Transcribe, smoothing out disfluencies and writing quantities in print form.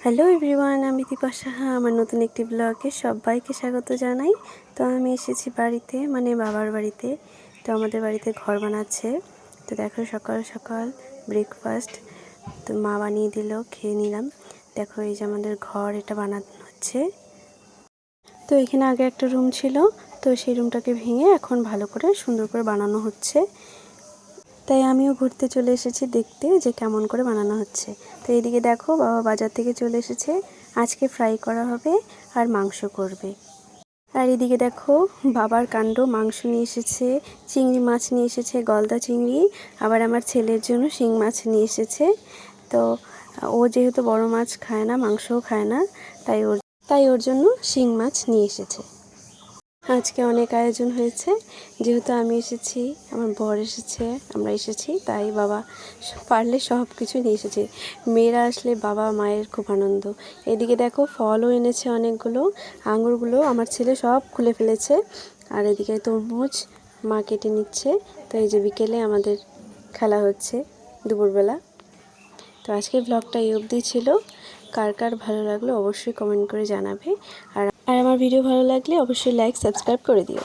Hello everyone, আমি দীপা সাহা। আমার নতুন একটি ব্লগে সবাইকে স্বাগত জানাই। তো আমি এসেছি বাড়িতে, মানে বাবার বাড়িতে। তো আমাদের বাড়িতে ঘর বানাচ্ছে। তো দেখো সকাল সকাল ব্রেকফাস্ট তো মা বানিয়ে দিল, খেয়ে নিলাম। দেখো এই যে আমাদের ঘর, এটা বানানো হচ্ছে। তো এখানে আগে একটা রুম ছিল, তো সেই রুমটাকে ভেঙে এখন ভালো করে সুন্দর করে বানানো হচ্ছে। তাই আমিও ঘুরতে চলে এসেছি দেখতে যে কেমন করে বানানো হচ্ছে। তো এইদিকে দেখো বাবা বাজার থেকে চলে এসেছে, আজকে ফ্রাই করা হবে আর মাংস করবে। আর এদিকে দেখো বাবার কাণ্ড, মাংস নিয়ে এসেছে, চিংড়ি মাছ নিয়ে এসেছে, গলদা চিংড়ি, আবার আমার ছেলের জন্য শিং মাছ নিয়ে এসেছে। তো ও যেহেতু বড় মাছ খায় না, মাংসও খায় না, তাই ওর জন্য শিং মাছ নিয়ে এসেছে। আজকে অনেক আয়োজন হয়েছে, যেহেতু আমি এসেছি, আমার বর এসেছে, আমরা এসেছি, তাই বাবা পারলে সব কিছু নিয়ে এসেছে। মেয়েরা আসলে বাবা মায়ের খুব আনন্দ। এদিকে দেখো ফলও এনেছে অনেকগুলো, আঙুরগুলো আমার ছেলে সব খুলে ফেলেছে। আর এদিকে তরমুজ মা কেটে নিচ্ছে। তো এই যে বিকেলে আমাদের খেলা হচ্ছে দুপুরবেলা। তো আজকের ব্লগটা এই অবধি ছিল। কার কার ভালো লাগলো অবশ্যই কমেন্ট করে জানাবে। আর আমার ভিডিও ভালো লাগলে অবশ্যই লাইক সাবস্ক্রাইব করে দিও।